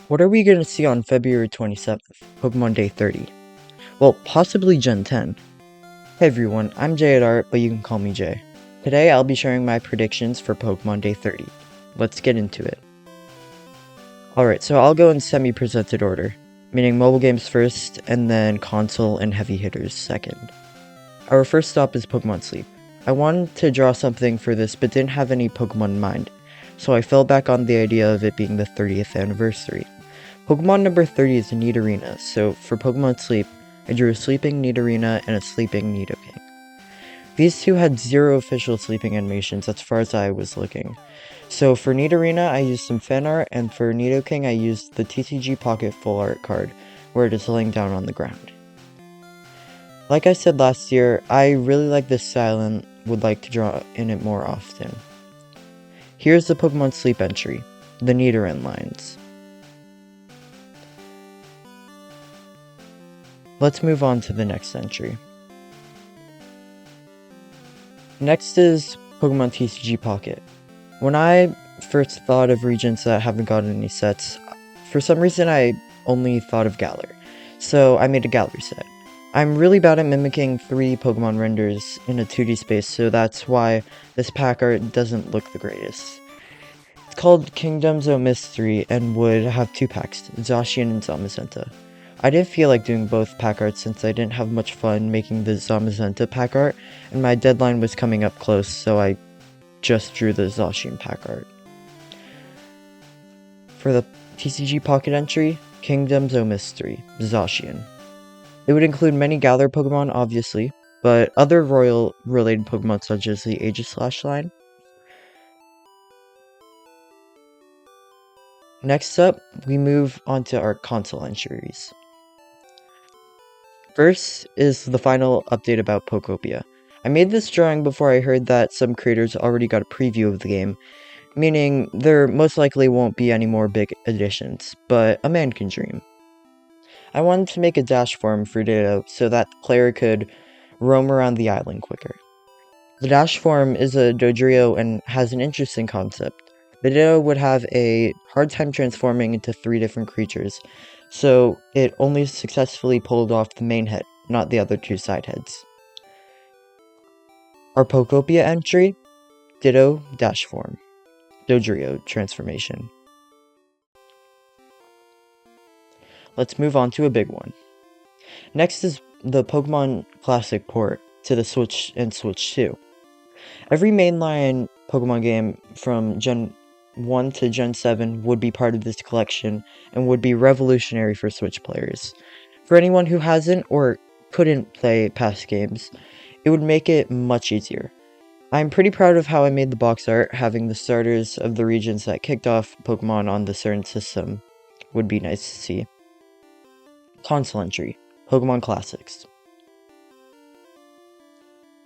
What are we going to see on February 27th, Pokemon Day 30? Well, possibly Gen 10. Hey everyone, I'm Jay at Art, but you can call me Jay. Today I'll be sharing my predictions for Pokemon Day 30. Let's get into it. Alright, so I'll go in semi-presented order, meaning mobile games first, and then console and heavy hitters second. Our first stop is Pokemon Sleep. I wanted to draw something for this, but didn't have any Pokemon in mind, so I fell back on the idea of it being the 30th anniversary. Pokemon number 30 is a Nidorina, so for Pokemon Sleep, I drew a sleeping Nidorina and a sleeping Nidoking. These two had zero official sleeping animations as far as I was looking. So for Nidorina, I used some fan art, and for Nidoking, I used the TCG Pocket full art card, where it is laying down on the ground. Like I said last year, I really like this style and would like to draw in it more often. Here's the Pokemon Sleep entry, the Nidoran lines. Let's move on to the next entry. Next is Pokemon TCG Pocket. When I first thought of regions that haven't gotten any sets, for some reason I only thought of Galar, so I made a Galar set. I'm really bad at mimicking 3D Pokemon renders in a 2D space, so that's why this pack art doesn't look the greatest. It's called Kingdoms of Mystery and would have 2 packs, Zacian and Zamazenta. I didn't feel like doing both pack arts since I didn't have much fun making the Zamazenta pack art, and my deadline was coming up close, so I just drew the Zacian pack art. For the TCG Pocket entry, Kingdoms of Mystery, Zacian. It would include many Galar Pokemon, obviously, but other royal-related Pokemon such as the Aegislash line. Next up, we move on to our console entries. First is the final update about Pokopia. I made this drawing before I heard that some creators already got a preview of the game, meaning there most likely won't be any more big additions, but a man can dream. I wanted to make a dash form for Ditto so that the player could roam around the island quicker. The dash form is a Dodrio and has an interesting concept. The Ditto would have a hard time transforming into 3 different creatures, so it only successfully pulled off the main head, not the other 2 side heads. Our Pokopia entry, Ditto dash form, Dodrio transformation. Let's move on to a big one. Next is the Pokemon Classic port to the Switch and Switch 2. Every mainline Pokemon game from Gen 1 to Gen 7 would be part of this collection and would be revolutionary for Switch players. For anyone who hasn't or couldn't play past games, it would make it much easier. I'm pretty proud of how I made the box art. Having the starters of the regions that kicked off Pokemon on the certain system would be nice to see. Console entry, Pokemon Classics.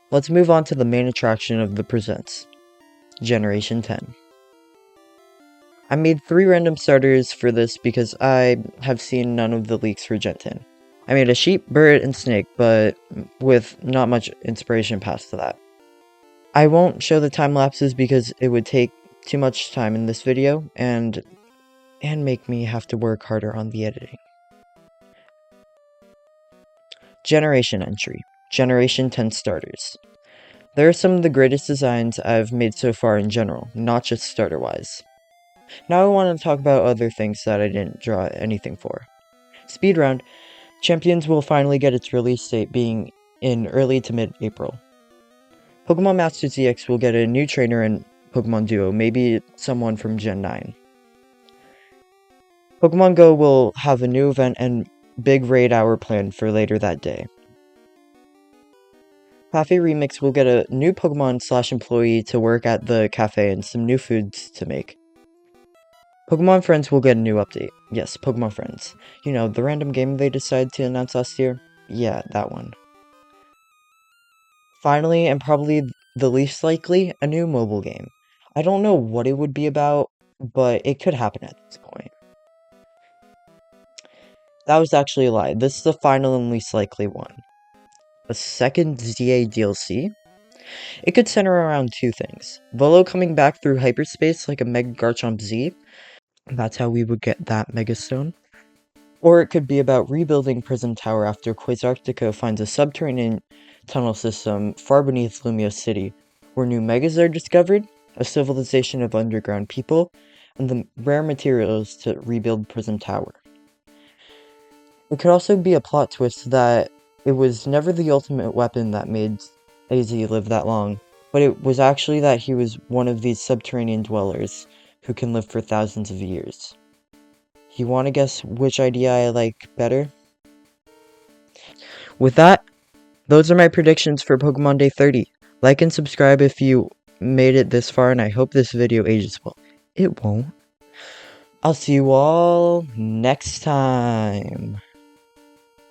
Let's move on to the main attraction of the presents, Generation 10. I made 3 random starters for this because I have seen none of the leaks for Gen 10. I made a sheep, bird, and snake, but with not much inspiration past that. I won't show the time lapses because it would take too much time in this video and make me have to work harder on the editing. Generation entry, Generation 10 starters. There are some of the greatest designs I've made so far in general, not just starter-wise. Now I want to talk about other things that I didn't draw anything for. Speed round, Champions will finally get its release date being in early to mid-April. Pokemon Masters EX will get a new trainer in Pokemon Duo, maybe someone from Gen 9. Pokemon Go will have a new event and big raid hour planned for later that day. Cafe Remix will get a new Pokemon/employee to work at the cafe and some new foods to make. Pokemon Friends will get a new update. Yes, Pokemon Friends. You know, the random game they decided to announce last year? Yeah, that one. Finally, and probably the least likely, a new mobile game. I don't know what it would be about, but it could happen at this point. That was actually a lie. This is the final and least likely one. A second ZA DLC? It could center around 2 things. Volo coming back through hyperspace like a Mega Garchomp Z, That's how we would get that Megastone. Or it could be about rebuilding Prism Tower after Quasarctica finds a subterranean tunnel system far beneath Lumia City, where new megas are discovered, a civilization of underground people, and the rare materials to rebuild Prism Tower. It could also be a plot twist that it was never the ultimate weapon that made AZ live that long, but it was actually that he was one of these subterranean dwellers who can live for thousands of years. You want to guess which idea I like better? With that, those are my predictions for Pokemon Day 30. Like and subscribe if you made it this far, and I hope this video ages well. It won't. I'll see you all next time.